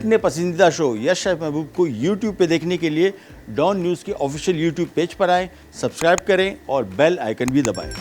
अपने पसंदीदा show yes chef महबूब को यूट्यूब पे देखने के लिए डॉन न्यूज़ के ऑफिशियल यूट्यूब पेज पर आएँ, सब्सक्राइब करें और बेल आइकन भी दबाएं।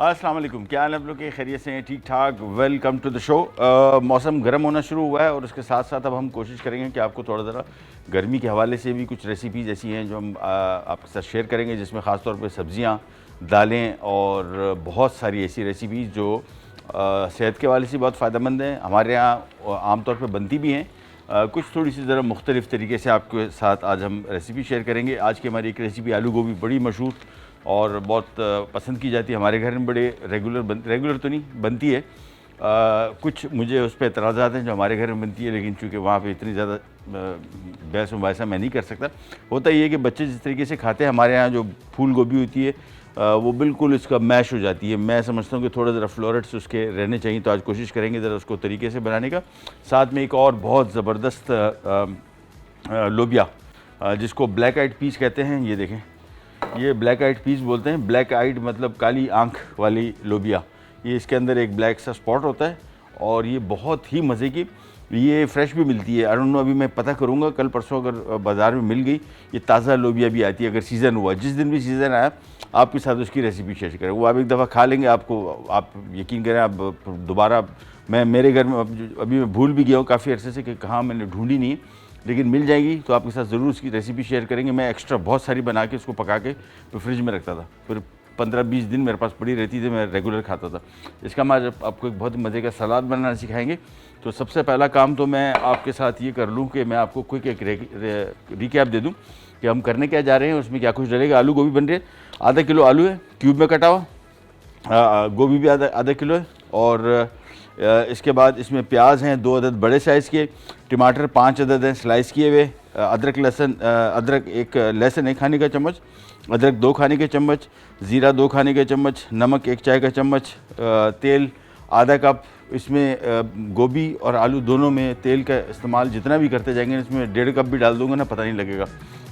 अस्सलाम वालेकुम, क्या हाल है आप लोग के? खैरियत से हैं? ठीक ठाक। Welcome to the show. मौसम गर्म होना शुरू हुआ है और उसके साथ साथ अब हम कोशिश करेंगे कि आपको थोड़ा ज़रा गर्मी के हवाले से भी कुछ रेसिपीज़ ऐसी हैं जो हम आपके साथ शेयर करेंगे, जिसमें ख़ास तौर पे सब्ज़ियाँ, दालें और बहुत सारी ऐसी रेसिपीज़ जो सेहत के हवाले से बहुत फ़ायदेमंद हैं। हमारे यहाँ आम तौर पर बनती भी हैं। कुछ थोड़ी सी ज़रा मुख्तलिफ़ तरीके से आपके साथ आज हम रेसिपी शेयर करेंगे। आज की हमारी एक रेसिपी आलू गोभी, बड़ी मशहूर और बहुत पसंद की जाती है। हमारे घर में बड़े रेगुलर तो नहीं बनती है। कुछ मुझे उस पर एतराज़ात हैं जो हमारे घर में बनती है, लेकिन चूँकि वहाँ पे इतनी ज़्यादा बहस मुबाहिसा मैं नहीं कर सकता। होता ये है कि बच्चे जिस तरीके से खाते हैं, हमारे यहाँ जो फूल गोभी होती है वो बिल्कुल इसका मैश हो जाती है। मैं समझता हूँ कि थोड़ा ज़रा फ्लोरेट्स उसके रहने चाहिए, तो आज कोशिश करेंगे ज़रा उसको तरीके से बनाने का। साथ में एक और बहुत ज़बरदस्त लोबिया, जिसको ब्लैक आइड पीस कहते हैं। ये देखें, ये ब्लैक आइड पीस बोलते हैं। ब्लैक आइड मतलब काली आंख वाली लोबिया। ये इसके अंदर एक ब्लैक सा स्पॉट होता है और ये बहुत ही मज़े की, ये फ्रेश भी मिलती है। आई डोंट नो, अभी मैं पता करूँगा, कल परसों अगर बाज़ार में मिल गई। ये ताज़ा लोबिया भी आती है अगर सीज़न हुआ। जिस दिन भी सीज़न आया आपके साथ उसकी रेसिपी शेयर करें। वो आप एक दफ़ा खा लेंगे, आप यकीन करें, आप दोबारा, मेरे घर में अभी मैं भूल भी गया हूँ काफ़ी अरसे से कि कहाँ मैंने ढूंढी नहीं है, लेकिन मिल जाएगी तो आपके साथ ज़रूर उसकी रेसिपी शेयर करेंगे। मैं एक्स्ट्रा बहुत सारी बना के उसको पका के फिर फ्रिज में रखता था, फिर 15-20 दिन मेरे पास पड़ी रहती थी, मैं रेगुलर खाता था। इसका मैं आज आपको एक बहुत मज़े का सलाद बनाना सिखाएंगे। तो सबसे पहला काम तो मैं आपके साथ ये कर लूँ कि मैं आपको क्विक एक रिकैप दे दूँ कि हम करने क्या जा रहे हैं, उसमें क्या कुछ डलेगा। आलू गोभी बन रही है, आधा किलो आलू है क्यूब में कटा हुआ, गोभी भी आधा किलो है, और इसके बाद इसमें प्याज हैं 2 अदद बड़े साइज़ के, टमाटर 5 अदद हैं स्लाइस किए हुए, अदरक एक लहसुन 1 खाने का चम्मच, अदरक 2 खाने के चम्मच, ज़ीरा 2 खाने के चम्मच, नमक 1 चाय का चम्मच, तेल आधा कप। इसमें गोभी और आलू दोनों में तेल का इस्तेमाल जितना भी करते जाएंगे, इसमें 1.5 कप भी डाल दूँगा ना, पता नहीं लगेगा,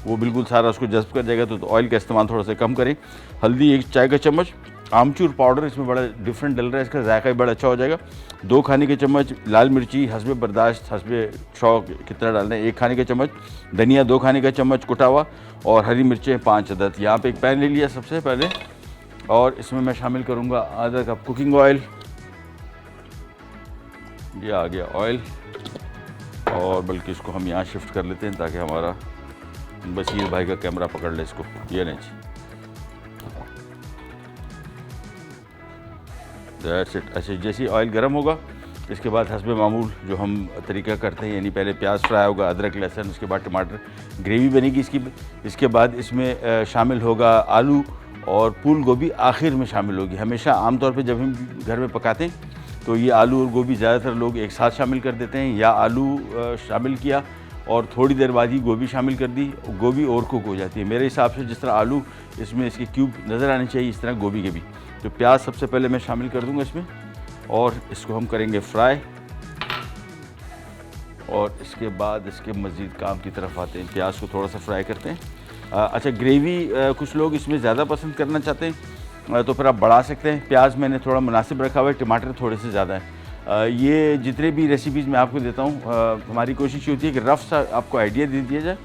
वो बिल्कुल सारा उसको जज्ब कर जाएगा। तो ऑयल का इस्तेमाल थोड़ा सा कम करें। हल्दी 1 चाय का चम्मच, आमचूर पाउडर इसमें बड़ा डिफरेंट डल रहा है, इसका जायका भी बड़ा अच्छा हो जाएगा। 2 खाने के चम्मच लाल मिर्ची, हस्बे बर्दाश्त, हस्बे शौक कितना डालना है, 1 खाने का चम्मच धनिया, 2 खाने का चम्मच कुटा हुआ, और हरी मिर्चें 5 अदद। यहाँ पे एक पैन ले लिया सबसे पहले, और इसमें मैं शामिल करूँगा आधा कप कुकिंग ऑयल। ये आ गया ऑयल, और बल्कि इसको हम यहाँ शिफ्ट कर लेते हैं ताकि हमारा बशीर भाई का कैमरा पकड़ ले इसको। ये नहीं जी, दैट्स इट। अच्छा, जैसे ऑयल गर्म होगा, इसके बाद हस्बे मामूल जो हम तरीका करते हैं, यानी पहले प्याज फ्राई होगा, अदरक लहसुन, उसके बाद टमाटर, ग्रेवी बनेगी इसकी। इसके बाद इसमें शामिल होगा आलू, और फूल गोभी आखिर में शामिल होगी। हमेशा आमतौर पे जब हम घर में पकाते हैं तो ये आलू और गोभी ज़्यादातर लोग एक साथ शामिल कर देते हैं, या आलू शामिल किया और थोड़ी देर बाद ही गोभी शामिल कर दी, गोभी और कुक हो जाती है। मेरे हिसाब से जिस तरह आलू इसमें इसके क्यूब नज़र आने चाहिए, इस तरह गोभी के भी। तो प्याज सबसे पहले मैं शामिल कर दूंगा इसमें, और इसको हम करेंगे फ्राई, और इसके बाद इसके मज़ीद काम की तरफ आते हैं। प्याज को थोड़ा सा फ्राई करते हैं। अच्छा, ग्रेवी कुछ लोग इसमें ज़्यादा पसंद करना चाहते हैं तो फिर आप बढ़ा सकते हैं। प्याज मैंने थोड़ा मुनासिब रखा हुआ है, टमाटर थोड़े से ज़्यादा है। ये जितने भी रेसिपीज़ मैं आपको देता हूँ, हमारी कोशिश होती है कि रफ़ सा आपको आइडिया दे दिया जाए।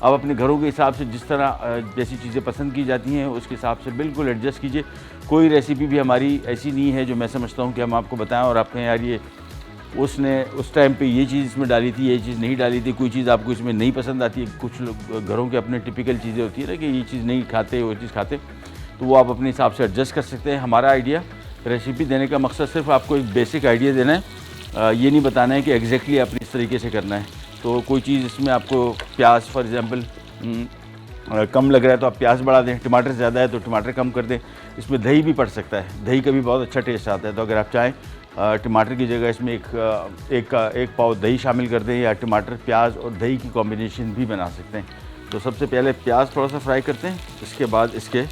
आप अपने घरों के हिसाब से जिस तरह जैसी चीज़ें पसंद की जाती हैं उसके हिसाब से बिल्कुल एडजस्ट कीजिए। कोई रेसिपी भी हमारी ऐसी नहीं है जो मैं समझता हूँ कि हम आपको बताएं और आप कहें यार ये उसने उस टाइम पे ये चीज़ इसमें डाली थी, ये चीज़ नहीं डाली थी। कोई चीज़ आपको इसमें नहीं पसंद आती है। कुछ लोग घरों के अपने टिपिकल चीज़ें होती है ना कि ये चीज़ नहीं खाते, वो चीज़ खाते, तो वो आप अपने हिसाब से एडजस्ट कर सकते हैं। हमारा आइडिया रेसिपी देने का मकसद सिर्फ आपको एक बेसिक आइडिया देना है, ये नहीं बताना है कि एग्जैक्टली आपने इस तरीके से करना है। तो कोई चीज़ इसमें आपको प्याज फॉर एग्ज़ाम्पल कम लग रहा है तो आप प्याज बढ़ा दें, टमाटर ज़्यादा है तो टमाटर कम कर दें। इसमें दही भी पड़ सकता है, दही का भी बहुत अच्छा टेस्ट आता है। तो अगर आप चाहें टमाटर की जगह इसमें एक पाव दही शामिल कर दें, या टमाटर प्याज और दही की कॉम्बिनेशन भी बना सकते हैं। तो सबसे पहले प्याज थोड़ा सा फ्राई करते हैं, इसके बाद इसके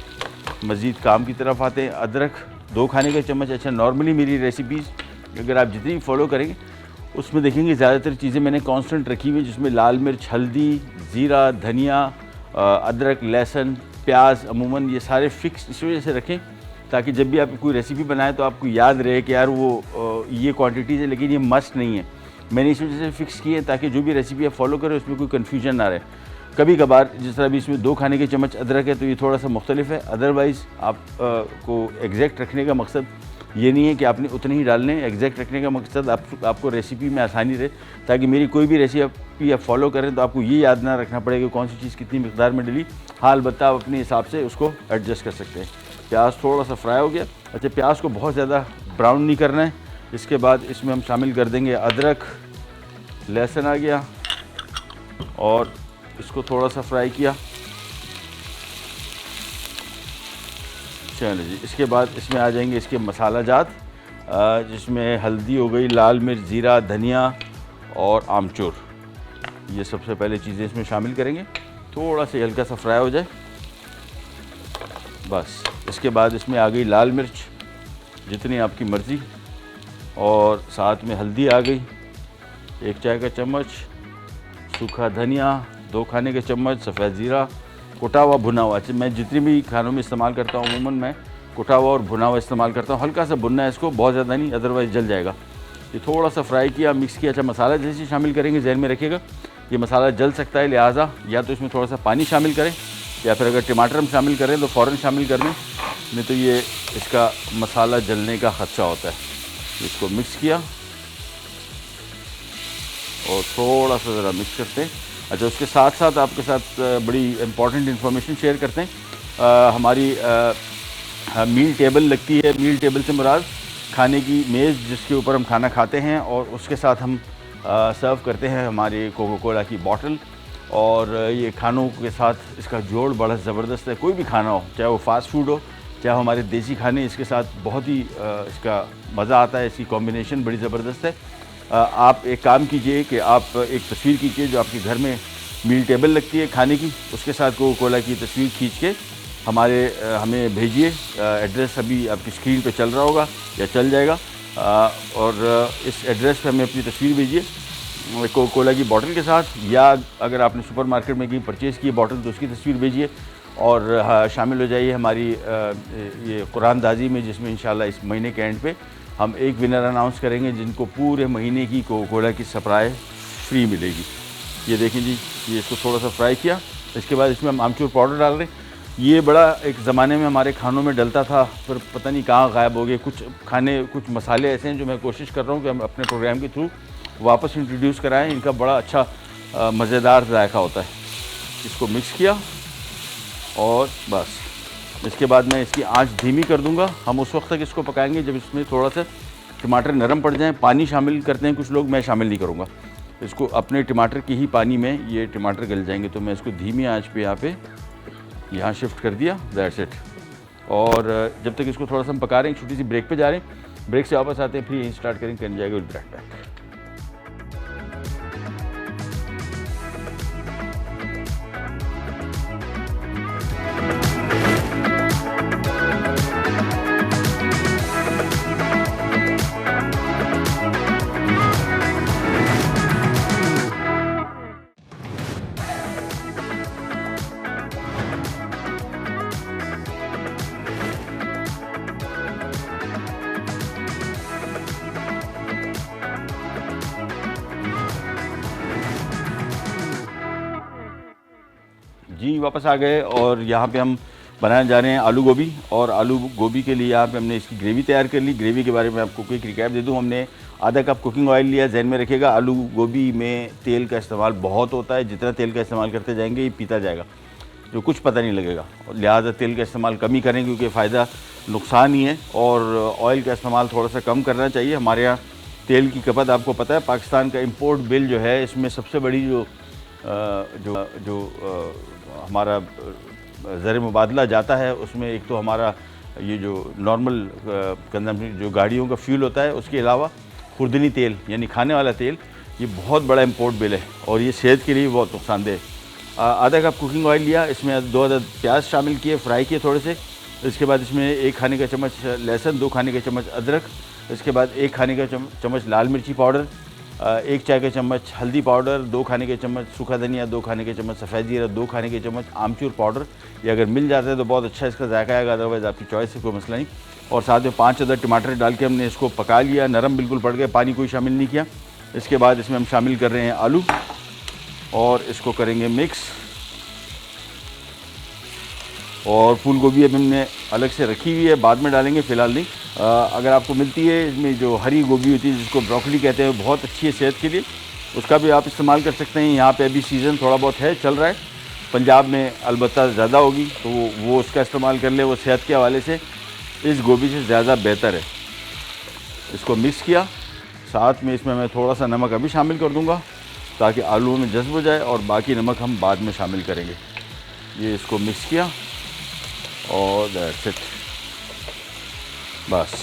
मज़ीद काम की तरफ आते हैं। अदरक 2 खाने के चम्मच। अच्छा, नॉर्मली मेरी रेसिपीज़ अगर आप जितनी फॉलो करेंगे उसमें देखेंगे ज़्यादातर चीज़ें मैंने कांस्टेंट रखी हुई, जिसमें लाल मिर्च, हल्दी, ज़ीरा, धनिया, अदरक, लहसुन, प्याज, अमूमन ये सारे फिक्स इस वजह से रखें ताकि जब भी आप कोई रेसिपी बनाएं तो आपको याद रहे कि यार वो ये क्वांटिटीज़ है लेकिन ये मस्ट नहीं है। मैंने इस वजह से फ़िक्स किए ताकि जो भी रेसिपी आप फॉलो करें उसमें कोई कन्फ्यूजन ना रहे। कभी कभार जिस तरह भी इसमें 2 खाने के चम्मच अदरक है तो ये थोड़ा सा मुख्तलिफ है, अदरवाइज़ आप को एग्जैक्ट रखने का मकसद ये नहीं है कि आपने उतने ही डालने, एग्जैक्ट रखने का मकसद आपको रेसिपी में आसानी रहे ताकि मेरी कोई भी रेसिपी आप फॉलो करें तो आपको ये याद ना रखना पड़े कि कौन सी चीज़ कितनी मिकदार में डली। हाँ, अलबत्ता आप अपने हिसाब से उसको एडजस्ट कर सकते हैं। प्याज थोड़ा सा फ्राई हो गया। अच्छा, प्याज को बहुत ज़्यादा ब्राउन नहीं करना है। इसके बाद इसमें हम शामिल कर देंगे अदरक, लहसुन आ गया और इसको थोड़ा सा फ्राई किया। चलो जी, इसके बाद इसमें आ जाएंगे इसके मसाला जात, जिसमें हल्दी हो गई, लाल मिर्च, ज़ीरा, धनिया और आमचूर। ये सबसे पहले चीज़ें इसमें शामिल करेंगे। थोड़ा सा हल्का सा फ्राई हो जाए बस। इसके बाद इसमें आ गई लाल मिर्च जितनी आपकी मर्ज़ी और साथ में हल्दी आ गई 1 चाय का चम्मच, सूखा धनिया 2 खाने के चम्मच, सफ़ेद ज़ीरा, कुटा हुआ भुना हुआ। मैं जितनी भी खानों में इस्तेमाल करता हूँ अमूमन मैं कुटा हुआ और भुना हुआ इस्तेमाल करता हूँ। हल्का सा भुनना है इसको, बहुत ज़्यादा नहीं, अदरवाइज़ जल जाएगा। ये थोड़ा सा फ्राई किया, मिक्स किया। अच्छा, मसाला जैसे शामिल करेंगे जहन में रखिएगा ये मसाला जल सकता है, लिहाजा या तो इसमें थोड़ा सा पानी शामिल करें या फिर अगर टमाटर हम शामिल करें तो फ़ौरन शामिल कर दें, नहीं तो ये इसका मसाला जलने का ख़दशा होता है। इसको मिक्स किया और थोड़ा सा ज़रा मिक्स करते हैं। अच्छा, उसके साथ साथ आपके साथ बड़ी इम्पॉर्टेंट इन्फॉर्मेशन शेयर करते हैं। हमारी मील टेबल लगती है। मील टेबल से मुराद खाने की मेज़ जिसके ऊपर हम खाना खाते हैं और उसके साथ हम सर्व करते हैं हमारी कोका कोला की बॉटल। और ये खानों के साथ इसका जोड़ बड़ा ज़बरदस्त है। कोई भी खाना हो, चाहे वो फास्ट फूड हो चाहे हमारे देसी खाने, इसके साथ बहुत ही इसका मज़ा आता है। इसकी कॉम्बिनेशन बड़ी ज़बरदस्त है। आप एक काम कीजिए कि आप एक तस्वीर खींचिए जो आपके घर में मील टेबल लगती है खाने की, उसके साथ कोका कोला की तस्वीर खींच के हमें भेजिए। एड्रेस अभी आपकी स्क्रीन पे चल रहा होगा या चल जाएगा, और इस एड्रेस पे हमें अपनी तस्वीर भेजिए कोका कोला की बोतल के साथ, या अगर आपने सुपरमार्केट में कहीं परचेज़ की बोतल तो उसकी तस्वीर भेजिए और शामिल हो जाइए हमारी ये कुरानदाजी में, जिसमें इंशाल्लाह इस महीने के एंड पे हम एक विनर अनाउंस करेंगे जिनको पूरे महीने की कोका कोला की सप्लाई फ्री मिलेगी। ये देखें जी, ये इसको थोड़ा सा फ्राई किया। इसके बाद इसमें हम आमचूर पाउडर डाल रहे हैं। ये बड़ा एक ज़माने में हमारे खानों में डलता था, फिर पता नहीं कहाँ गायब हो गए। कुछ मसाले ऐसे हैं जो मैं कोशिश कर रहा हूँ कि हम अपने प्रोग्राम के थ्रू वापस इंट्रोड्यूस कराएं। इनका बड़ा अच्छा मज़ेदार जायका होता है। इसको मिक्स किया और बस इसके बाद मैं इसकी आंच धीमी कर दूंगा। हम उस वक्त तक इसको पकाएंगे जब इसमें थोड़ा सा टमाटर नरम पड़ जाएं। पानी शामिल करते हैं कुछ लोग, मैं शामिल नहीं करूंगा। इसको अपने टमाटर के ही पानी में ये टमाटर गल जाएंगे, तो मैं इसको धीमी आंच पे यहाँ शिफ्ट कर दिया। That's it. और जब तक इसको थोड़ा सा हम पका रहे हैं, छोटी सी ब्रेक पे जा रहे हैं। ब्रेक से वापस आते हैं, फिर यहीं स्टार्ट करेंगे, करने जाएगा विद ब्रेक बैक। जी वापस आ गए और यहाँ पे हम बनाने जा रहे हैं आलू गोभी। और आलू गोभी के लिए यहाँ पे हमने इसकी ग्रेवी तैयार कर ली। ग्रेवी के बारे में आपको क्विक रिकैप दे दूँ। हमने आधा कप कुकिंग ऑयल लिया। जहन में रखिएगा आलू गोभी में तेल का इस्तेमाल बहुत होता है। जितना तेल का इस्तेमाल करते जाएंगे ये पीता जाएगा, जो कुछ पता नहीं लगेगा। लिहाजा तेल का इस्तेमाल कम ही करें क्योंकि फ़ायदा नुकसान ही है। और ऑयल का इस्तेमाल थोड़ा सा कम करना चाहिए। हमारे यहाँ तेल की खपत आपको पता है, पाकिस्तान का इम्पोर्ट बिल जो है इसमें सबसे बड़ी जो हमारा ज़र मुबादला जाता है उसमें एक तो हमारा ये जो नॉर्मल कंजम्पशन जो गाड़ियों का फ्यूल होता है, उसके अलावा खुर्दनी तेल यानी खाने वाला तेल, ये बहुत बड़ा इम्पोर्ट बिल है और ये सेहत के लिए बहुत नुकसानदेह है। आधा कप कुकिंग ऑयल लिया, इसमें 2 अदद प्याज शामिल किए, फ्राई किए थोड़े से। इसके बाद इसमें 1 खाने का चम्मच लहसुन, 2 खाने के चम्मच अदरक, इसके बाद 1 खाने का चम्मच लाल मिर्ची पाउडर, 1 चाय का चम्मच हल्दी पाउडर, 2 खाने के चम्मच सूखा धनिया, 2 खाने के चम्मच सफ़ेद जीरा, 2 खाने के चम्मच आमचूर पाउडर। ये अगर मिल जाता है तो बहुत अच्छा इसका जायका आएगा, अदरवाइज़ आपकी चॉइस है, कोई मसला नहीं। और साथ में 5 अदर टमाटर डाल के हमने इसको पका लिया, नरम बिल्कुल पड़ गए, पानी कोई शामिल नहीं किया। इसके बाद इसमें हम शामिल कर रहे हैं आलू और इसको करेंगे मिक्स। और फूल गोभी अब हमने अलग से रखी हुई है, बाद में डालेंगे, फ़िलहाल नहीं। अगर आपको मिलती है इसमें जो हरी गोभी होती है जिसको ब्रोकली कहते हैं, बहुत अच्छी है सेहत के लिए, उसका भी आप इस्तेमाल कर सकते हैं। यहाँ पे अभी सीज़न थोड़ा बहुत है, चल रहा है, पंजाब में अलबत्ता ज़्यादा होगी तो वो उसका इस्तेमाल कर ले, वो सेहत के हवाले से इस गोभी से ज़्यादा बेहतर है। इसको मिक्स किया, साथ में इसमें मैं थोड़ा सा नमक अभी शामिल कर दूँगा ताकि आलूओं में जज्ब हो जाए, और बाकी नमक हम बाद में शामिल करेंगे। ये इसको मिक्स किया और दैट्स इट, बस।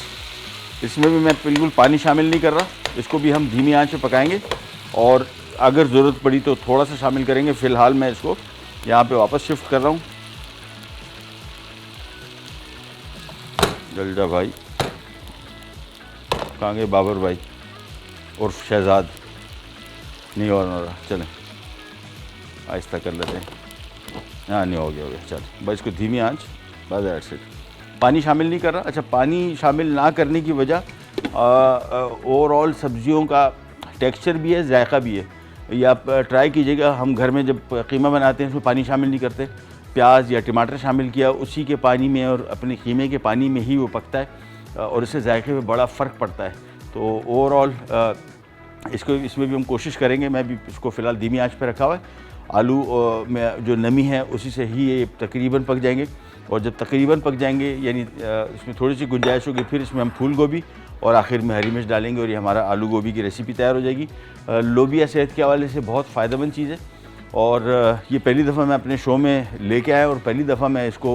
इसमें भी मैं बिल्कुल पानी शामिल नहीं कर रहा, इसको भी हम धीमी आंच पे पकाएंगे और अगर ज़रूरत पड़ी तो थोड़ा सा शामिल करेंगे। फ़िलहाल मैं इसको यहाँ पे वापस शिफ्ट कर रहा हूँ। जल जा भाई, कहाँ गए बाबर भाई और शहजाद, नहीं और हो रहा, चलें आहिस्ता कर लेते हैं। हाँ नहीं, हो गया चल, बस इसको धीमी आंच, बस दैट्स इट। पानी शामिल नहीं कर रहा। अच्छा, पानी शामिल ना करने की वजह ओवरऑल सब्जियों का टेक्सचर भी है, जायका भी है। ये आप ट्राई कीजिएगा, हम घर में जब कीमा बनाते हैं उसमें पानी शामिल नहीं करते, प्याज या टमाटर शामिल किया उसी के पानी में और अपने कीमे के पानी में ही वो पकता है और इससे जायके में बड़ा फ़र्क पड़ता है। तो ओवरऑल इसमें भी हम कोशिश करेंगे। मैं भी इसको फ़िलहाल धीमी आंच पे रखा हुआ है। आलू में जो नमी है उसी से ही ये तकरीबन पक जाएंगे, और जब तकरीबन पक जाएंगे यानी इसमें थोड़ी सी गुंजाइश होगी, फिर इसमें हम फूल गोभी और आखिर में हरी मिर्च डालेंगे और ये हमारा आलू गोभी की रेसिपी तैयार हो जाएगी। लोबिया सेहत के हवाले से बहुत फ़ायदेमंद चीज़ है, और ये पहली दफ़ा मैं अपने शो में लेके आया और पहली दफ़ा मैं इसको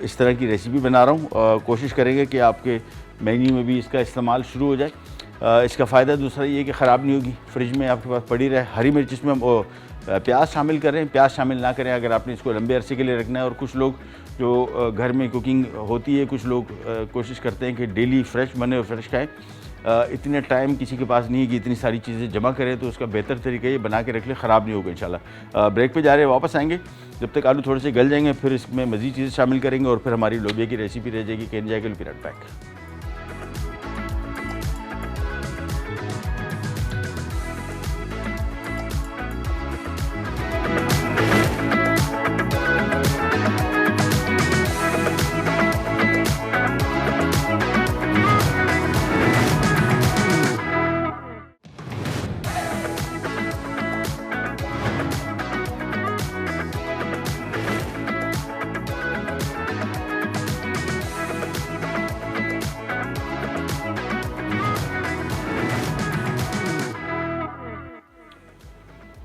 इस तरह की रेसिपी बना रहा हूँ। कोशिश करेंगे कि आपके मेन्यू में भी इसका इस्तेमाल शुरू हो जाए। इसका फ़ायदा दूसरा ये कि ख़राब नहीं होगी, फ्रिज में आपके पास पड़ी रहे। हरी मिर्च इसमें हम प्याज शामिल करें, प्याज शामिल ना करें अगर आपने इसको लंबे अरसे के लिए रखना है। और कुछ लोग जो घर में कुकिंग होती है, कुछ लोग कोशिश करते हैं कि डेली फ्रेश बने और फ्रेश खाएँ। इतने टाइम किसी के पास नहीं है कि इतनी सारी चीज़ें जमा करें, तो उसका बेहतर तरीका ये बना के रख ले, ख़राब नहीं होगा इंशाल्लाह। ब्रेक पे जा रहे हैं, वापस आएंगे। जब तक आलू थोड़े से गल जाएंगे फिर इसमें मज़ीद चीज़ें शामिल करेंगे और फिर हमारी लोबिया की रेसिपी रह जाएगी। कैन जाएगा पीरियड पैक।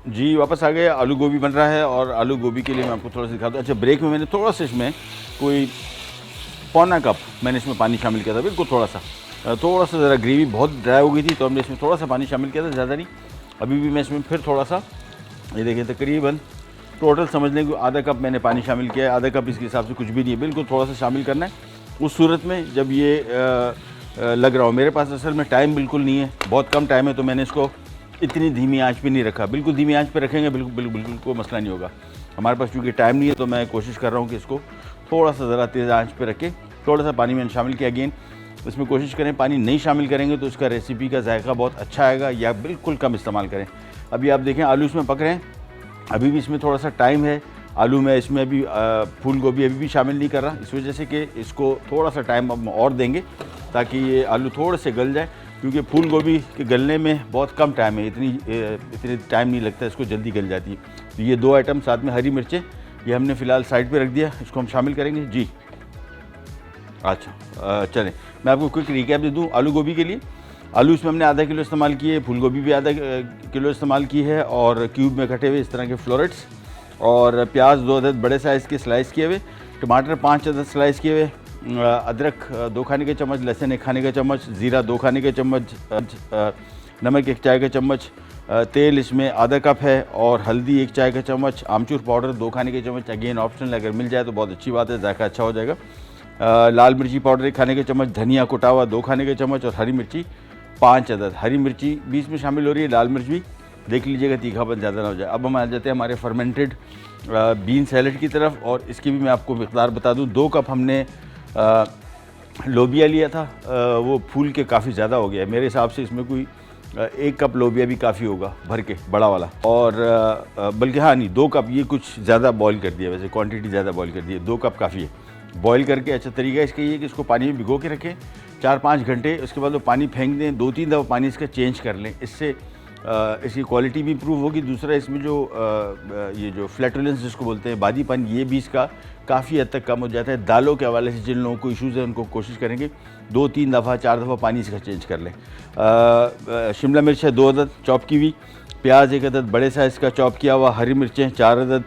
जी वापस आ गए। आलू गोभी बन रहा है और आलू गोभी के लिए मैं आपको थोड़ा सा दिखाता हूँ। अच्छा, ब्रेक में मैंने थोड़ा सा इसमें कोई पौना कप मैंने इसमें पानी शामिल किया था, बिल्कुल थोड़ा सा ज़रा ग्रेवी बहुत ड्राई हो गई थी तो हमने इसमें थोड़ा सा पानी शामिल किया था, ज़्यादा नहीं। अभी भी मैं इसमें फिर थोड़ा सा, ये देखिए तकरीबन टोटल समझ लें कि आधा कप मैंने पानी शामिल किया है। आधा कप इसके हिसाब से कुछ भी नहीं है, बिल्कुल थोड़ा सा शामिल करना है। उस सूरत में जब ये लग रहा हो, मेरे पास असल में टाइम बिल्कुल नहीं है, बहुत कम टाइम है, तो मैंने इसको इतनी धीमी आंच पे नहीं रखा। बिल्कुल धीमी आंच पे रखेंगे बिल्कुल कोई मसला नहीं होगा। हमारे पास चूँकि टाइम नहीं है तो मैं कोशिश कर रहा हूँ कि इसको थोड़ा सा ज़रा तेज़ आंच पे रख के थोड़ा सा पानी मैंने शामिल किया। अगेन इसमें कोशिश करें पानी नहीं शामिल करेंगे तो इसका रेसिपी का जायका बहुत अच्छा आएगा, या बिल्कुल कम इस्तेमाल करें। अभी आप देखें आलू इसमें पक रहे हैं, अभी भी इसमें थोड़ा सा टाइम है। आलू में इसमें अभी फूल गोभी अभी भी शामिल नहीं कर रहा, इस वजह से कि इसको थोड़ा सा टाइम अब और देंगे ताकि ये आलू थोड़े से गल जाए, क्योंकि फूल गोभी के गलने में बहुत कम टाइम है, इतनी टाइम नहीं लगता, इसको जल्दी गल जाती है। तो ये दो आइटम साथ में हरी मिर्चें ये हमने फ़िलहाल साइड पे रख दिया, इसको हम शामिल करेंगे जी। अच्छा चलें मैं आपको क्विक रिकैप दे दूँ। आलू गोभी के लिए आलू इसमें हमने आधा किलो इस्तेमाल किए, फूल गोभी भी आधा किलो इस्तेमाल की है और क्यूब में कटे हुए इस तरह के फ्लोरेट्स, और प्याज 2 अदद बड़े साइज़ के स्लाइस किए हुए, टमाटर 5 अदद स्लाइस किए हुए, अदरक 2 खाने के चम्मच, लहसुन 1 खाने का चम्मच, ज़ीरा 2 खाने के चम्मच, नमक 1 चाय का चम्मच, तेल इसमें आधा कप है, और हल्दी 1 चाय का चम्मच, आमचूर पाउडर 2 खाने के चम्मच, अगेन ऑप्शनल, अगर मिल जाए तो बहुत अच्छी बात है, जायका अच्छा हो जाएगा। लाल मिर्ची पाउडर 1 खाने के चम्मच, धनिया कुटा हुआ 2 खाने के चम्मच, और हरी मिर्ची 5 अदद। हरी मिर्ची बीच में शामिल हो रही है, लाल मिर्च भी देख लीजिएगा तीखापन ज़्यादा ना हो जाए। अब हम आ जाते हैं हमारे फर्मेंटेड बीन सैलड की तरफ, और इसकी भी मैं आपको मिकदार बता दूं। 2 कप हमने लोबिया लिया था, वो फूल के काफ़ी ज़्यादा हो गया है मेरे हिसाब से। इसमें कोई 1 कप लोबिया भी काफ़ी होगा भर के, बड़ा वाला। और बल्कि हाँ नहीं, 2 कप, ये कुछ ज़्यादा बॉईल कर दिया, वैसे क्वांटिटी ज़्यादा बॉईल कर दी है, 2 कप काफ़ी है। बॉईल करके अच्छा तरीका इसका ये है कि इसको पानी में भिगो के रखें 4-5 घंटे, उसके बाद वो पानी फेंक दें, 2-3 दफ़ा पानी इसका चेंज कर लें, इससे इसकी क्वालिटी भी इम्प्रूव होगी। दूसरा, इसमें जो ये जो फ्लैटुलेंस जिसको बोलते हैं, बादीपन, ये भी इसका काफ़ी हद तक कम हो जाता है। दालों के हवाले से जिन लोगों को इशूज़ है उनको कोशिश करेंगे 2-3 दफ़ा 4 दफ़ा पानी इसका चेंज कर लें। शिमला मिर्च है 2 अदद चॉप की हुई, प्याज 1 अदद बड़े साइज़ का चॉप किया हुआ, हरी मिर्चें 4 अदद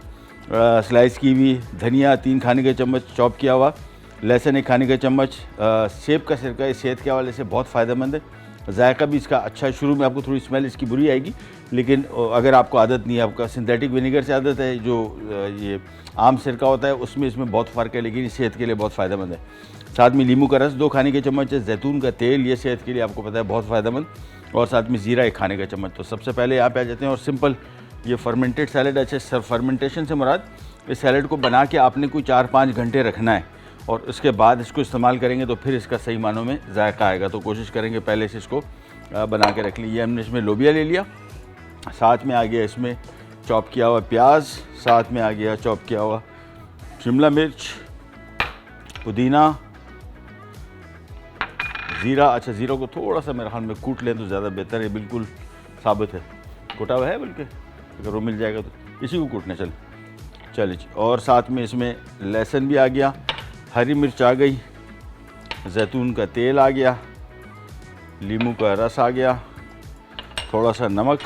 स्लाइस की हुई, धनिया 3 खाने के चम्मच चॉप किया हुआ, लहसुन 1 खाने का चम्मच। सेब का सिरका इस सेहत के हवाले से बहुत फ़ायदेमंद है, जायका भी इसका अच्छा है। शुरू में आपको थोड़ी स्मेल इसकी बुरी आएगी, लेकिन अगर आपको आदत नहीं है, आपका सिंथेटिक विनेगर से आदत है, जो ये आम सिरका होता है उसमें इसमें बहुत फ़र्क है, लेकिन सेहत के लिए बहुत फ़ायदेमंद है। साथ में नींबू का रस 2 खाने के चम्मच है, जैतून का तेल, ये सेहत के लिए आपको पता है बहुत फ़ायदेमंद, और साथ में ज़ीरा 1 खाने का चम्मच। तो सबसे पहले यहाँ पे आ जाते हैं, और सिंपल ये फर्मेंटेड सैलड, अच्छा फर्मेंटेशन से मुराद इस सैलड को बना के आपने कोई 4-5 घंटे रखना है, और उसके बाद इसको इस्तेमाल करेंगे तो फिर इसका सही मानों में जायका आएगा। तो कोशिश करेंगे पहले से इसको बना के रख लीजिए। हमने इसमें लोबिया ले लिया, साथ में आ गया इसमें चॉप किया हुआ प्याज, साथ में आ गया चॉप किया हुआ शिमला मिर्च, पुदीना, ज़ीरा। अच्छा, ज़ीरा को थोड़ा सा मेरे ख्याल में कूट लें तो ज़्यादा बेहतर है, बिल्कुल साबित है, कूटा हुआ है, बल्कि अगर वो मिल जाएगा तो इसी को कूटना। चलिए जी, और साथ में इसमें लहसुन भी आ गया, हरी मिर्च आ गई, जैतून का तेल आ गया, नींबू का रस आ गया, थोड़ा सा नमक,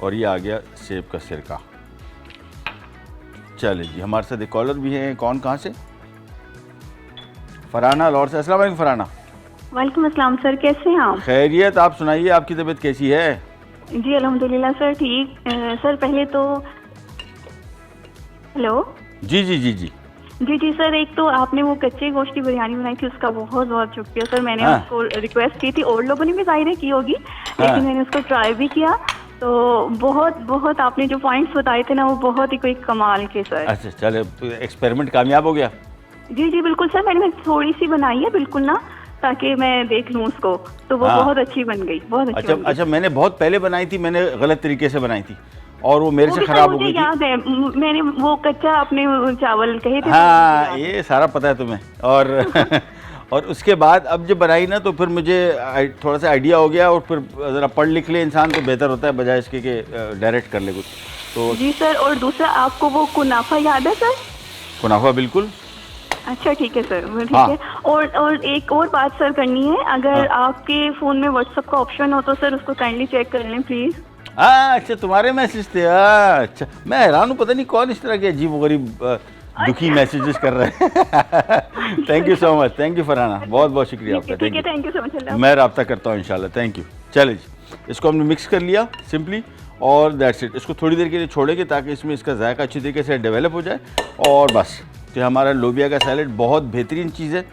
और ये आ गया सेब का सिरका। चलिए जी, हमारे साथ एक कॉलर भी है। कौन, कहाँ से? फरहाना लाहौर से। अस्सलाम वालेकुम फरहाना। वालेकुम अस्सलाम सर, कैसे हैं आप? खैरियत, आप सुनाइए, आपकी तबीयत कैसी है? जी अल्हम्दुलिल्लाह सर, ठीक। सर पहले तो हेलो। जी जी जी जी जी सर, एक तो आपने वो कच्चे गोश्त की बिरयानी बनाई थी, उसका बहुत बहुत शुक्रिया सर। मैंने हाँ। उसको रिक्वेस्ट की थी, और लोगों ने भी जाहिर है की होगी, लेकिन हाँ। मैंने उसको ट्राई भी किया, तो बहुत बहुत आपने जो पॉइंट्स बताए थे ना, वो बहुत ही कोई कमाल के सर। अच्छा, चले, एक्सपेरिमेंट कामयाब हो गया? जी बिल्कुल सर, मैंने थोड़ी सी बनाई है बिल्कुल ना, ताकि मैं देख लूँ उसको, तो वो हाँ। बहुत अच्छी बन गई, बहुत अच्छी बन गई। अच्छा, मैंने बहुत पहले बनाई थी, मैंने गलत तरीके से बनाई थी और वो मेरे से ख़राब हो गई थी। याद है, मैंने वो कच्चा अपने चावल कहे थे। हाँ, ये सारा पता है तुम्हें। और और उसके बाद अब जब बनाई ना, तो फिर मुझे थोड़ा सा आइडिया हो गया, और फिर ज़रा पढ़ लिख ले इंसान तो बेहतर होता है, बजाय इसके कि डायरेक्ट कर ले कुछ। तो जी सर, और दूसरा आपको वो कुनाफा याद है सर? कुनाफा बिल्कुल। अच्छा ठीक है सर, ठीक हाँ। है। और एक और बात सर करनी है, अगर हाँ। आपके फ़ोन में व्हाट्सएप का ऑप्शन हो तो सर उसको काइंडली चेक कर लें प्लीज़। अच्छा, तुम्हारे मैसेज थे। अच्छा, मैं हैरान हूँ, पता नहीं कौन इस तरह के अजीब गरीब दुखी मैसेजेस कर रहे हैं। Thank you so much, thank you Farhana, बहुत बहुत शुक्रिया आपका। ठीक है, थैंक यू सो मच। मैं रब्ता करता हूँ इंशाल्लाह। Thank you. चलिए जी, इसको हमने मिक्स कर लिया सिंपली, और दैट्स इट। इसको थोड़ी देर के लिए छोड़ेंगे ताकि इसमें इसका जायका अच्छी तरीके से डेवलप हो जाए, और बस। तो हमारा लोबिया का सैलड बहुत बेहतरीन चीज़ है।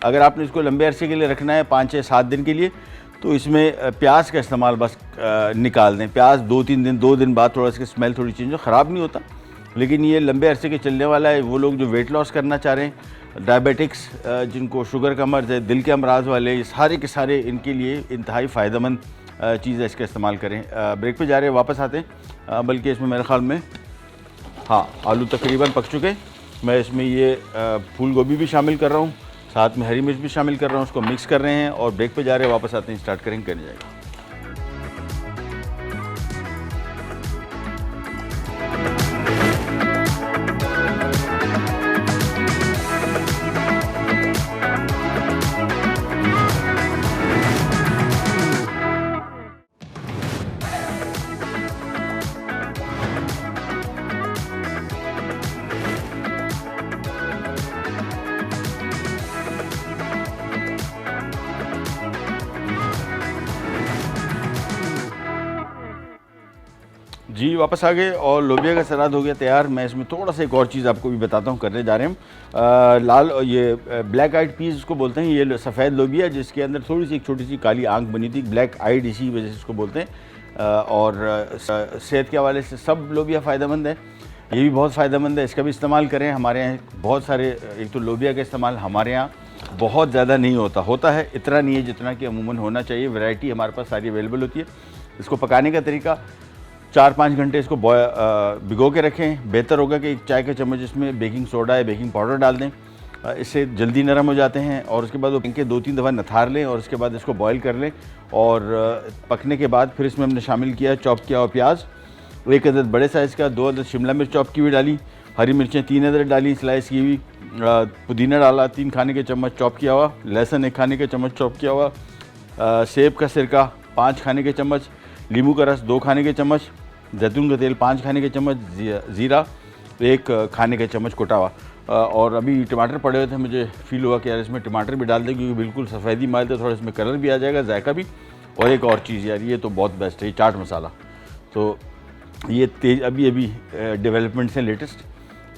अगर आपने इसको लंबे अरसे के लिए रखना है, 5-6-7 दिन के लिए, तो इसमें प्याज का इस्तेमाल बस निकाल दें। प्याज 2-3 दिन, 2 दिन बाद थोड़ा इसकी स्मेल थोड़ी चेंज हो, ख़राब नहीं होता, लेकिन ये लंबे अरसे के चलने वाला है। वो लोग जो वेट लॉस करना चाह रहे हैं, डायबिटिक्स, जिनको शुगर का मर्ज़ है, दिल के अमराज वाले, ये सारे के सारे इनके लिए इंतहाई फ़ायदेमंद चीज़ है, इसका इस्तेमाल करें। ब्रेक पे जा रहे हैं, वापस आते हैं। बल्कि इसमें मेरे ख़्याल में हाँ, आलू तकरीबन पक चुके। मैं इसमें ये फूल गोभी भी शामिल कर रहा हूँ, साथ में हरी मिर्च भी शामिल कर रहा हूँ, उसको मिक्स कर रहे हैं, और ब्रेक पे जा रहे हैं, वापस आते हैं, स्टार्ट करेंगे, करने जाएगा। जी वापस आ गए और लोबिया का सलाद हो गया तैयार। मैं इसमें थोड़ा सा एक और चीज़ आपको भी बताता हूँ, करने जा रहे हैं हम। लाल ये ब्लैक आइड पीस इसको बोलते हैं, ये सफ़ेद लोबिया जिसके अंदर थोड़ी सी एक छोटी सी काली आंख बनी थी, ब्लैक आइड इसी वजह से इसको बोलते हैं। और सेहत के हवाले से सब लोबिया फ़ायदेमंद है, ये भी बहुत फ़ायदेमंद है, इसका भी इस्तेमाल करें। हमारे यहाँ बहुत सारे, एक तो लोबिया का इस्तेमाल हमारे यहाँ बहुत ज़्यादा नहीं होता है, इतना नहीं है जितना कि अमूमन होना चाहिए। वैरायटी हमारे पास सारी अवेलेबल होती है। इसको पकाने का तरीका, 4-5 घंटे इसको भिगो के रखें। बेहतर होगा कि एक चाय का चम्मच इसमें बेकिंग सोडा या बेकिंग पाउडर डाल दें, इससे जल्दी नरम हो जाते हैं। और उसके बाद वो इनके 2-3 दफ़ा नथार लें और उसके बाद इसको बॉईल कर लें। और पकने के बाद फिर इसमें हमने शामिल किया चॉप किया हुआ प्याज, 1 अदद बड़े साइज़ का, 2 अदद शिमला मिर्च चॉप की हुई डाली, हरी मिर्चें 3 अदद डाली स्लाइस की हुई, पुदीना डाला 3 खाने के चम्मच चॉप किया हुआ, लहसुन 1 खाने के चम्मच चॉप किया हुआ, सेब का सिरका 5 खाने के चम्मच, नींबू का रस 2 खाने के चम्मच, जैतून का तेल 5 खाने के चम्मच, ज़ीरा 1 खाने के चम्मच कुटा हुआ। और अभी टमाटर पड़े हुए थे, मुझे फील हुआ कि यार इसमें टमाटर भी डाल दें क्योंकि बिल्कुल सफ़ेदी माल तो थोड़ा इसमें कलर भी आ जाएगा, जायका भी। और एक और चीज़ यार, ये तो बहुत बेस्ट है, ये चाट मसाला। तो ये तेज अभी डेवलपमेंट से लेटेस्ट,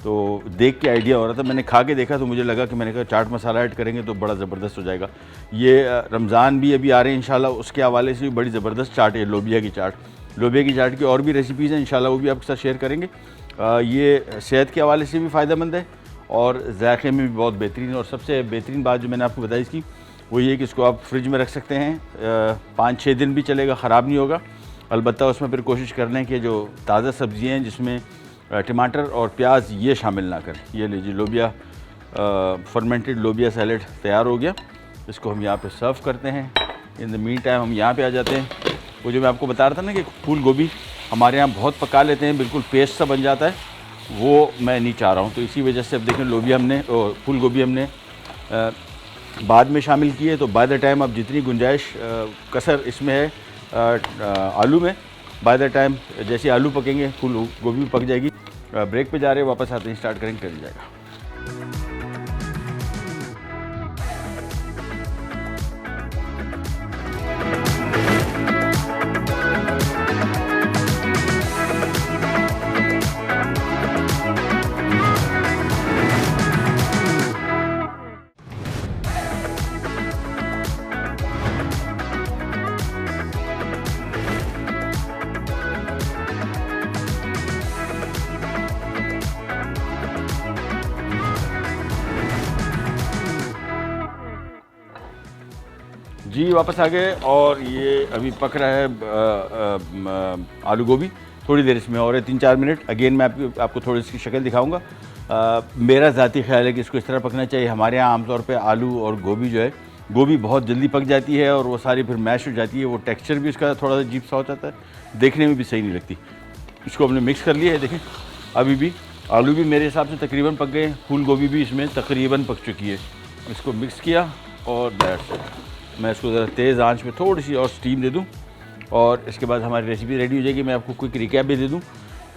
तो देख के आइडिया हो रहा था। मैंने खा के देखा तो मुझे लगा कि मैंने कहा चाट मसाला ऐड करेंगे तो बड़ा ज़बरदस्त हो जाएगा। ये रमज़ान भी अभी आ रहे हैं इंशाल्लाह, उसके हवाले से भी बड़ी ज़बरदस्त चाट है लोबिया की चाट। लोबिया की चाट की और भी रेसिपीज़ हैं, इंशाल्लाह वो भी आपके साथ शेयर करेंगे। ये सेहत के हवाले से भी फ़ायदेमंद है और जायके में भी बहुत बेहतरीन। और सबसे बेहतरीन बात जो मैंने आपको बताई इसकी, वो ये कि इसको आप फ्रिज में रख सकते हैं, 5-6 दिन भी चलेगा, ख़राब नहीं होगा। अलबत्ता उसमें फिर कोशिश कर लें कि जो ताज़ा सब्ज़ियाँ हैं जिसमें टमाटर और प्याज ये शामिल ना करें। ये लीजिए लोबिया, फर्मेंटेड लोबिया सैलेड तैयार हो गया। इसको हम यहाँ पे सर्व करते हैं। इन द मीन टाइम हम यहाँ पे आ जाते हैं। वो जो मैं आपको बता रहा था ना कि फूल गोभी हमारे यहाँ बहुत पका लेते हैं, बिल्कुल पेस्ट सा बन जाता है, वो मैं नहीं चाह रहा हूँ। तो इसी वजह से अब देखें लोबिया हमने, फूल गोभी हमने बाद में शामिल की है। तो बाय द टाइम अब जितनी गुंजाइश कसर इसमें है आलू में, बाय द टाइम जैसे आलू पकेंगे फूल गोभी पक जाएगी। ब्रेक पे जा रहे हैं, वापस आते हैं, स्टार्ट करेंगे, कर जाएगा। जी वापस आ गए और ये अभी पक रहा है आलू गोभी। थोड़ी देर इसमें और है 3-4 मिनट। अगेन मैं आपको थोड़ी इसकी शक्ल दिखाऊंगा। मेरा ज़ाती ख्याल है कि इसको इस तरह पकना चाहिए। हमारे यहाँ आमतौर पे आलू और गोभी जो है, गोभी बहुत जल्दी पक जाती है और वो सारी फिर मैश हो जाती है, वो टेक्सचर भी उसका थोड़ा सा अजीब सा हो जाता है, देखने में भी सही नहीं लगती। इसको हमने मिक्स कर लिया है, देखें अभी भी आलू भी मेरे हिसाब से तकरीबन पक गए, फूल गोभी भी इसमें तकरीबन पक चुकी है। इसको मिक्स किया और दैट्स इट। मैं इसको ज़रा तेज़ आंच पे थोड़ी सी और स्टीम दे दूं और इसके बाद हमारी रेसिपी रेडी हो जाएगी। मैं आपको क्विक रिकैप भी दे दूं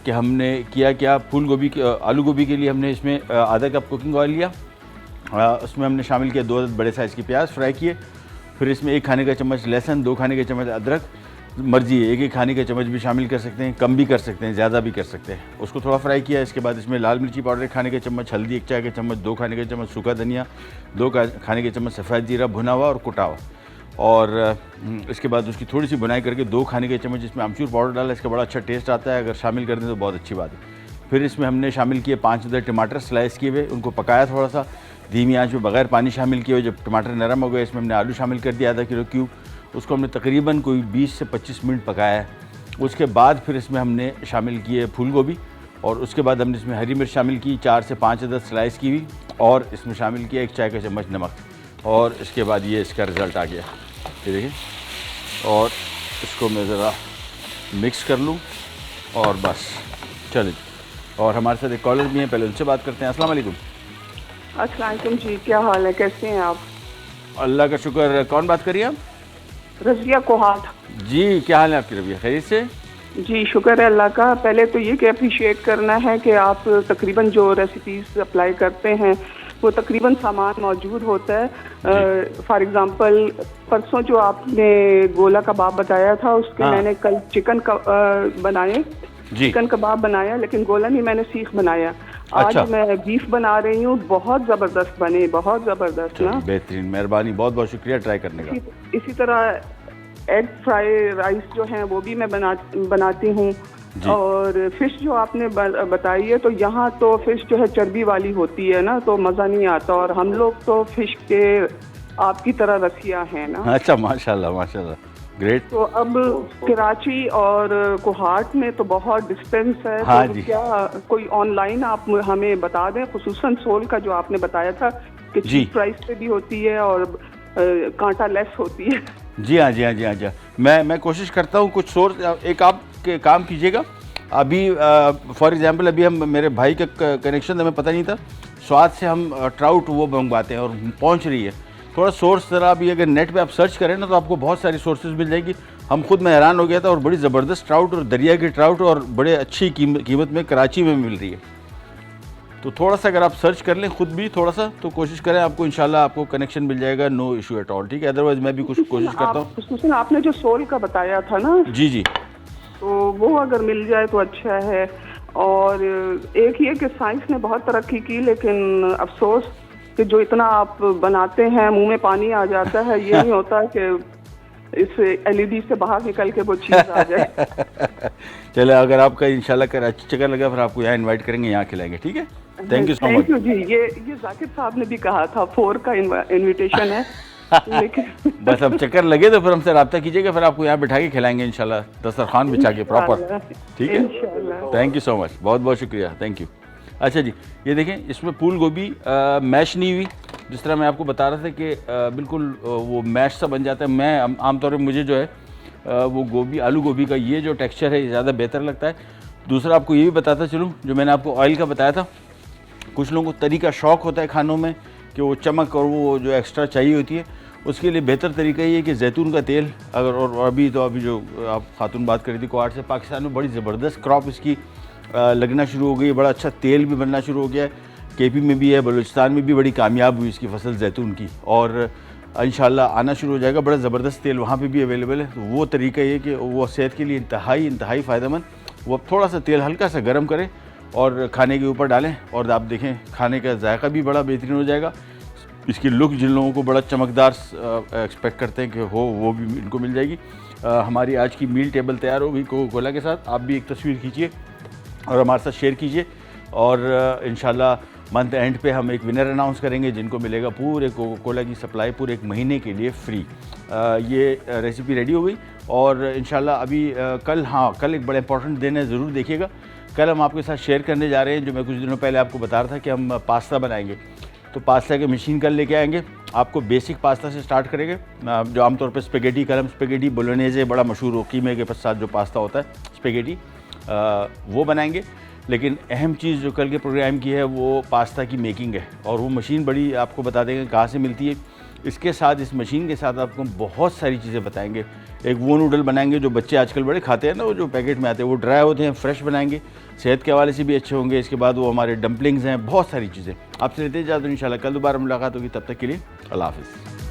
कि हमने किया क्या। फूल गोभी आलू गोभी के लिए हमने इसमें आधा कप कुकिंग ऑयल लिया, उसमें हमने शामिल किया 2 बड़े साइज़ के प्याज फ्राई किए। फिर इसमें 1 खाने का चम्मच लहसुन, 2 खाने के चम्मच अदरक, मर्जी है 1-1 खाने का चम्मच भी शामिल कर सकते हैं, कम भी कर सकते हैं, ज़्यादा भी कर सकते हैं। उसको थोड़ा फ्राई किया। इसके बाद इसमें लाल मिर्ची पाउडर 1 खाने के चम्मच, हल्दी 1 चाय के चम्मच, 2 खाने के चम्मच सूखा धनिया, 2 खाने के चम्मच सफ़ेद जीरा भुना हुआ और कुटा हुआ। और इसके बाद उसकी थोड़ी सी बुनाई करके 2 खाने के चम्मच इसमें अमचूर पाउडर डाला। इसका बड़ा अच्छा टेस्ट आता है, अगर शामिल कर दें तो बहुत अच्छी बात है। फिर इसमें हमने शामिल किए 5 अदद टमाटर स्लाइस किए हुए, उनको पकाया थोड़ा सा धीमी आंच में बगैर पानी शामिल किए हुए। जब टमाटर नरम हो गए, इसमें हमने आलू शामिल कर दिया आधा किलो क्यूब, उसको हमने तकरीबन कोई 20 से 25 मिनट पकाया है। उसके बाद फिर इसमें हमने शामिल किए फूल गोभी और उसके बाद हमने इसमें हरी मिर्च शामिल की 4 से 5 अदद स्लाइस की हुई और इसमें शामिल किया 1 चाय का चम्मच नमक। और इसके बाद ये इसका रिज़ल्ट आ गया, ये देखिए। और इसको मैं ज़रा मिक्स कर लूँ और बस चलिए। और हमारे साथ एक कॉलर भी हैं, पहले उनसे बात करते हैं। अस्सलाम वालेकुम। अस्सलाम वालेकुम जी, क्या हाल है, कैसे हैं आप? अल्लाह का शुक्र। कौन बात करिए आप? रज़िया कोहाट जी, क्या हाल है आपकी रबिया, खैरियत से? जी शुक्र है अल्लाह का। पहले तो ये कि अप्रिशिएट करना है कि आप तकरीबन जो रेसिपीज़ अप्लाई करते हैं वो तकरीबन सामान मौजूद होता है। फॉर एग्ज़ाम्पल परसों जो आपने गोला कबाब बताया था, उसके मैंने कल चिकन बनाए जी। चिकन कबाब बनाया, लेकिन गोलन ही मैंने सीख बनाया। आज अच्छा। मैं बीफ बना रही हूँ, बहुत ज़बरदस्त बने, बहुत ज़बरदस्त ना। बेहतरीन, मेहरबानी, बहुत बहुत शुक्रिया ट्राई करने का। इसी तरह एग फ्राई राइस जो हैं वो भी मैं बनाती हूँ। जी। और फिश जो आपने बताई है, तो यहाँ तो फिश जो है चर्बी वाली होती है ना, तो मज़ा नहीं आता। और हम लोग तो फिश के आपकी तरह रसिया हैं ना। अच्छा, माशाल्लाह माशाल्लाह, ग्रेट। तो अब कराची और कोहाट में तो बहुत डिस्टेंस है। हाँ तो जी। क्या कोई ऑनलाइन आप हमें बता दें, खुसूसन सोल का जो आपने बताया था कि जी। चीप प्राइस पे भी होती है और कांटा लेस होती है। जी हाँ, जी हाँ, जी हाँ, जी हाँ। मैं कोशिश करता हूँ कुछ सोर्स, एक आप के काम कीजिएगा। अभी फॉर एग्जांपल अभी हम, मेरे भाई का कनेक्शन हमें पता नहीं था, स्वाद से हम ट्राउट वो मंगवाते हैं और पहुँच रही है। थोड़ा सोर्स ज़रा अभी अगर नेट पे आप सर्च करें ना, तो आपको बहुत सारी सोर्सेज मिल जाएगी। हम खुद, मैं हैरान हो गया था, और बड़ी ज़बरदस्त ट्राउट और दरिया की ट्राउट और बड़े अच्छी कीमत में कराची में मिल रही है। तो थोड़ा सा अगर आप सर्च कर लें खुद भी थोड़ा सा, तो कोशिश करें, आपको इंशाल्लाह आपको कनेक्शन मिल जाएगा, नो इशू एट ऑल, ठीक है। अदरवाइज मैं भी कुछ कोशिश करता हूँ। खुसूसन आपने जो सोल का बताया था ना, जी जी। तो वो अगर मिल जाए तो अच्छा है। और एक ये कि साइंस ने बहुत तरक्की की, लेकिन अफसोस कि जो इतना आप बनाते हैं मुंह में पानी आ जाता है। ये नहीं होता कि इस एलईडी से बाहर निकल के वो चीज़ आ जाए। चले, अगर आपका इंशाल्लाह कराची चक्कर लगा, फिर आपको यहाँ इनवाइट करेंगे, यहाँ खिलाएंगे, ठीक है। Thank you so much. Thank you जी। ये जाकिर साहब ने भी कहा था 4 का इनविटेशन है। लेकिन बस अब चक्कर लगे तो फिर हमसे रब्ता कीजिएगा, फिर आपको यहाँ बिठा के खिलाएंगे इंशाल्लाह, दस्तरखान बिछा के प्रॉपर, ठीक है। इंशाल्लाह। थैंक यू सो मच, बहुत बहुत शुक्रिया, थैंक यू। अच्छा जी, ये देखें, इसमें फूल गोभी मैश नहीं हुई, जिस तरह मैं आपको बता रहा था कि बिल्कुल वो मैश सा बन जाता है। मैं आमतौर पर मुझे जो है वो गोभी, आलू गोभी का ये जो टेक्सचर है, ये ज़्यादा बेहतर लगता है। दूसरा आपको ये भी बताता चलूँ, जो मैंने आपको ऑयल का बताया था, कुछ लोगों को तरीका शौक़ होता है खानों में कि वो चमक और वो जो एक्स्ट्रा चाहिए होती है, उसके लिए बेहतर तरीका ये है कि जैतून का तेल, अगर, और अभी जो आप खातून बात कर रही थी कोहाट से, पाकिस्तान में बड़ी ज़बरदस्त क्रॉप इसकी लगना शुरू हो गई है, बड़ा अच्छा तेल भी बनना शुरू हो गया है। केपी में भी है, बलूचिस्तान में भी बड़ी कामयाब हुई इसकी फसल जैतून की, और इंशाल्लाह आना शुरू हो जाएगा। बड़ा ज़बरदस्त तेल वहाँ पे भी अवेलेबल है। तो वो तरीका ये कि वो सेहत के लिए इंतहाई फ़ायदेमंद। वो अब थोड़ा सा तेल हल्का सा गर्म करें और खाने के ऊपर डालें, और आप देखें खाने का जायका भी बड़ा बेहतरीन हो जाएगा। इसकी लुक जिन लोगों को बड़ा चमकदार एक्सपेक्ट करते हैं कि हो, वो भी इनको मिल जाएगी। हमारी आज की मील टेबल तैयार हो गई कोका कोला के साथ। आप भी एक तस्वीर खींचिए और हमारे साथ शेयर कीजिए, और इंशाल्लाह मंथ एंड पे हम एक विनर अनाउंस करेंगे, जिनको मिलेगा पूरे कोका कोला की सप्लाई पूरे 1 महीने के लिए फ्री। ये रेसिपी रेडी हो गई, और इंशाल्लाह अभी कल एक बड़ा इंपॉर्टेंट दिन है, ज़रूर देखिएगा। कल हम आपके साथ शेयर करने जा रहे हैं, जो मैं कुछ दिनों पहले आपको बता रहा था कि हम पास्ता बनाएंगे। तो पास्ता की मशीन कल लेके आएंगे। आपको बेसिक पास्ता से स्टार्ट करेंगे, जो आमतौर पे स्पेगेटी, कलम स्पेगेटी बोलोनेज़े बड़ा मशहूर हो, कीमे के साथ जो पास्ता होता है स्पेगेटी, वो बनाएंगे। लेकिन अहम चीज़ जो कल के प्रोग्राम की है वो पास्ता की मेकिंग है, और वो मशीन बड़ी आपको बता देंगे कहाँ से मिलती है। इसके साथ, इस मशीन के साथ आपको बहुत सारी चीज़ें बताएंगे। एक वो नूडल बनाएंगे जो बच्चे आजकल बड़े खाते हैं ना, वो जो पैकेट में आते हैं, वो ड्राई होते हैं, फ्रेश बनाएंगे, सेहत के हवाले से भी अच्छे होंगे। इसके बाद वो हमारे डम्पलिंग्स हैं, बहुत सारी चीज़ें। आपसे लेते जाते हैं, इंशाल्लाह कल दोबारा मुलाकात होगी। तब तक के लिए अल्लाह हाफ़िज़।